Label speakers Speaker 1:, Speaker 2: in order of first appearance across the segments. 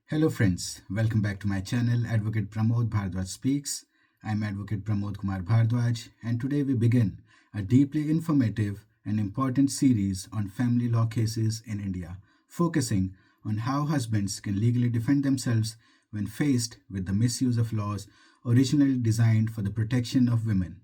Speaker 1: Hello friends, welcome back to my channel Advocate Pramod Bhardwaj Speaks. I'm Advocate Pramod Kumar Bhardwaj and today we begin a deeply informative and important series on family law cases in India, focusing on how husbands can legally defend themselves when faced with the misuse of laws originally designed for the protection of women.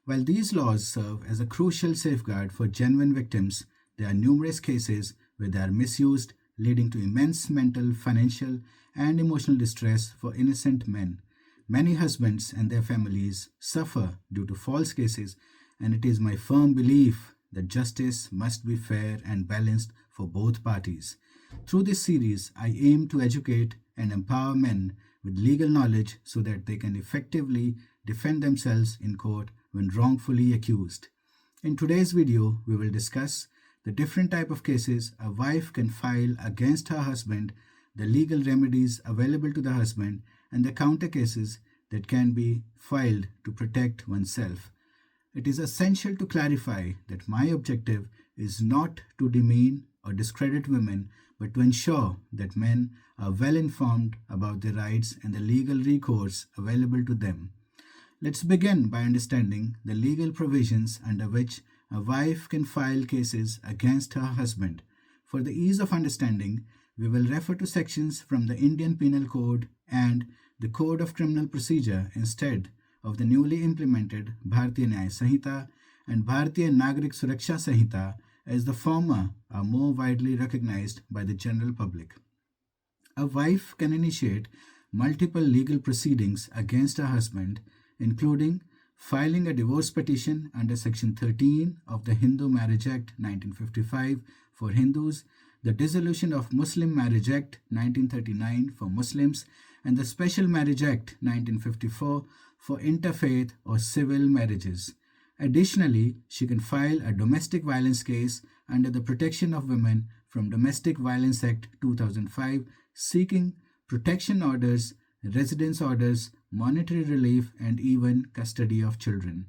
Speaker 1: While these laws serve as a crucial safeguard for genuine victims, there are numerous cases where they are misused, leading to immense mental, financial, and emotional distress for innocent men. Many husbands and their families suffer due to false cases, and it is my firm belief that justice must be fair and balanced for both parties. Through this series, I aim to educate and empower men with legal knowledge so that they can effectively defend themselves in court when wrongfully accused. In today's video, we will discuss the different type of cases a wife can file against her husband, the legal remedies available to the husband, and the counter cases that can be filed to protect oneself. It is essential to clarify that my objective is not to demean or discredit women, but to ensure that men are well informed about their rights and the legal recourse available to them. Let's begin by understanding the legal provisions under which a wife can file cases against her husband. For the ease of understanding, we will refer to sections from the Indian Penal Code and the Code of Criminal Procedure instead of the newly implemented Bharatiya Nyaya Sanhita and Bharatiya Nagrik Suraksha Sanhita, as the former are more widely recognized by the general public. A wife can initiate multiple legal proceedings against her husband, including filing a divorce petition under Section 13 of the Hindu Marriage Act 1955 for Hindus, the Dissolution of Muslim Marriage Act 1939 for Muslims, and the Special Marriage Act 1954 for interfaith or civil marriages. Additionally, she can file a domestic violence case under the Protection of Women from Domestic Violence Act 2005, seeking protection orders, residence orders, monetary relief, and even custody of children.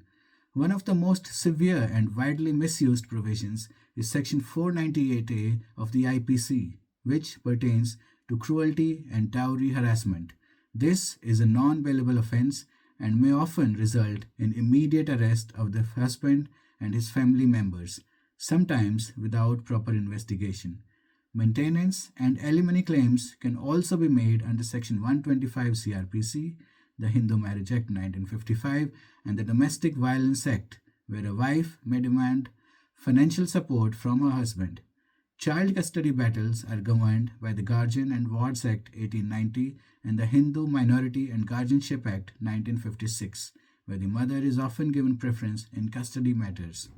Speaker 1: One of the most severe and widely misused provisions is Section 498A of the IPC, which pertains to cruelty and dowry harassment. This is a non-bailable offense and may often result in immediate arrest of the husband and his family members, sometimes without proper investigation. Maintenance and alimony claims can also be made under Section 125 CRPC, the Hindu Marriage Act 1955, and the Domestic Violence Act, where a wife may demand financial support from her husband. Child custody battles are governed by the Guardian and Wards Act 1890 and the Hindu Minority and Guardianship Act 1956, where the mother is often given preference in custody matters.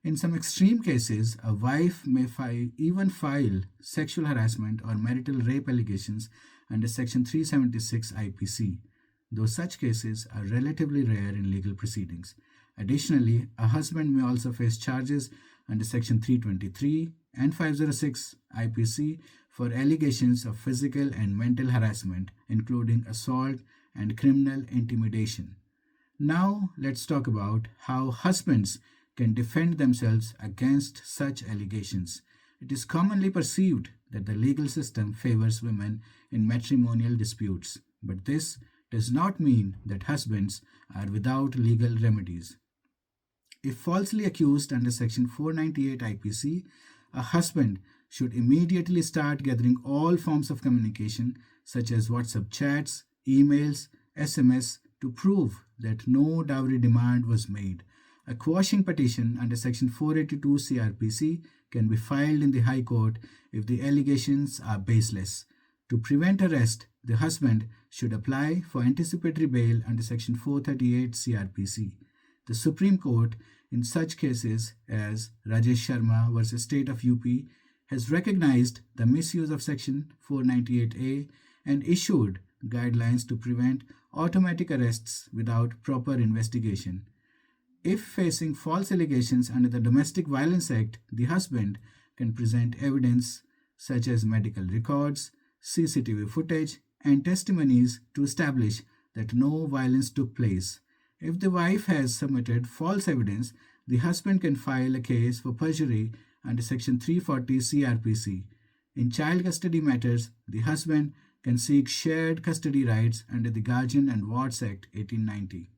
Speaker 1: In some extreme cases, a wife may even file sexual harassment or marital rape allegations under Section 376 IPC, though such cases are relatively rare in legal proceedings. Additionally, a husband may also face charges under Section 323 and 506 IPC for allegations of physical and mental harassment, including assault and criminal intimidation. Now, let's talk about how husbands can defend themselves against such allegations. It is commonly perceived that the legal system favors women in matrimonial disputes, but this does not mean that husbands are without legal remedies. If falsely accused under Section 498 IPC, a husband should immediately start gathering all forms of communication, such as WhatsApp chats, emails, SMS, to prove that no dowry demand was made. A quashing petition under Section 482 CRPC can be filed in the High Court if the allegations are baseless. To prevent arrest, the husband should apply for anticipatory bail under Section 438 CRPC. The Supreme Court, in such cases as Rajesh Sharma versus State of UP, has recognized the misuse of Section 498A and issued guidelines to prevent automatic arrests without proper investigation. If facing false allegations under the Domestic Violence Act, the husband can present evidence such as medical records, CCTV footage, and testimonies to establish that no violence took place. If the wife has submitted false evidence, the husband can file a case for perjury under Section 340 CRPC. In child custody matters, the husband can seek shared custody rights under the Guardian and Wards Act 1890.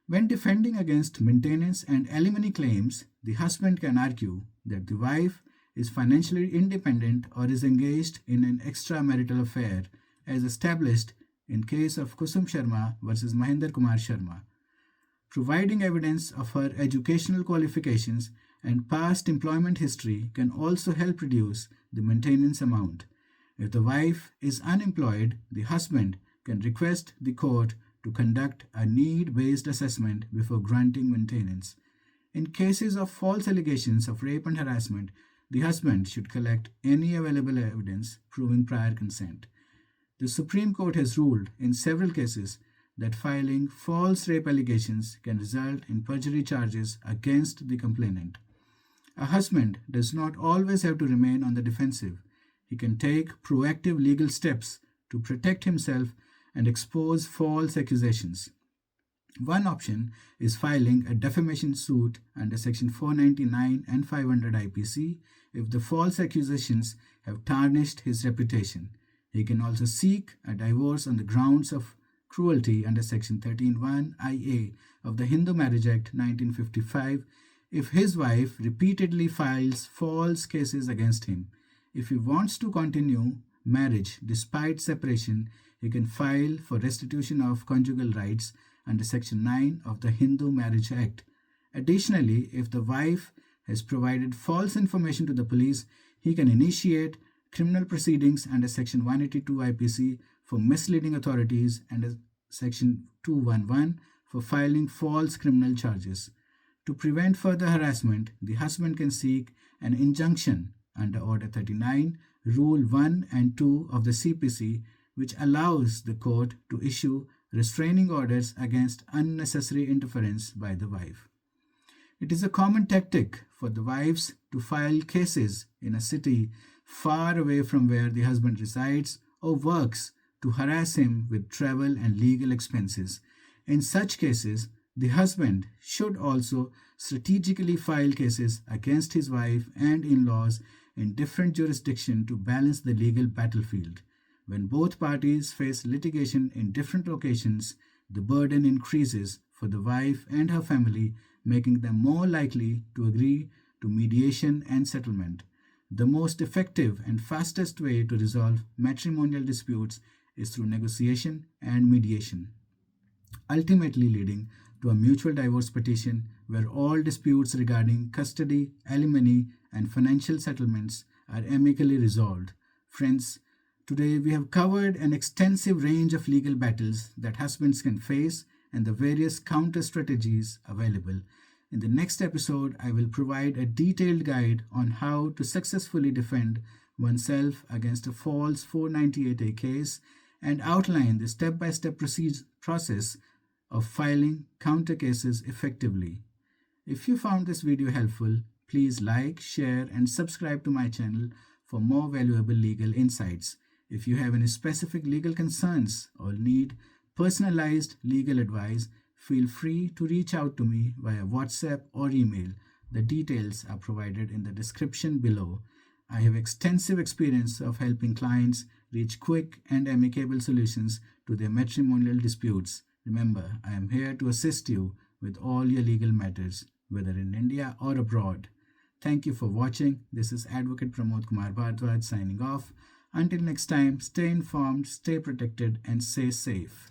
Speaker 1: When defending against maintenance and alimony claims, the husband can argue that the wife is financially independent or is engaged in an extramarital affair, as established in case of Kusum Sharma versus Mahinder Kumar Sharma. Providing evidence of her educational qualifications and past employment history can also help reduce the maintenance amount. If the wife is unemployed, the husband can request the court to conduct a need-based assessment before granting maintenance. In cases of false allegations of rape and harassment, the husband should collect any available evidence proving prior consent. The Supreme Court has ruled in several cases that filing false rape allegations can result in perjury charges against the complainant. A husband does not always have to remain on the defensive. He can take proactive legal steps to protect himself and expose false accusations. One option is filing a defamation suit under Section 499 and 500 IPC if the false accusations have tarnished his reputation. He can also seek a divorce on the grounds of cruelty under Section 13(1) IA of the Hindu Marriage Act 1955 if his wife repeatedly files false cases against him. If he wants to continue marriage despite separation, he can file for restitution of conjugal rights under Section 9 of the Hindu Marriage Act. Additionally, if the wife has provided false information to the police, he can initiate criminal proceedings under Section 182 IPC for misleading authorities and Section 211 for filing false criminal charges. To prevent further harassment, the husband can seek an injunction under Order 39, Rule 1 and 2 of the CPC, which allows the court to issue restraining orders against unnecessary interference by the wife. It is a common tactic for the wives to file cases in a city far away from where the husband resides or works to harass him with travel and legal expenses. In such cases, the husband should also strategically file cases against his wife and in-laws in different jurisdictions to balance the legal battlefield. When both parties face litigation in different locations, the burden increases for the wife and her family, making them more likely to agree to mediation and settlement. The most effective and fastest way to resolve matrimonial disputes is through negotiation and mediation, ultimately leading to a mutual divorce petition where all disputes regarding custody, alimony, and financial settlements are amicably resolved. Friends, today we have covered an extensive range of legal battles that husbands can face and the various counter strategies available. In the next episode, I will provide a detailed guide on how to successfully defend oneself against a false 498A case and outline the step-by-step process of filing counter cases effectively. If you found this video helpful, please like, share, and subscribe to my channel for more valuable legal insights. If you have any specific legal concerns or need personalized legal advice, feel free to reach out to me via WhatsApp or email. The details are provided in the description below. I have extensive experience of helping clients reach quick and amicable solutions to their matrimonial disputes. Remember, I am here to assist you with all your legal matters, whether in India or abroad. Thank you for watching. This is Advocate Pramod Kumar Bhardwaj signing off. Until next time, stay informed, stay protected, and stay safe.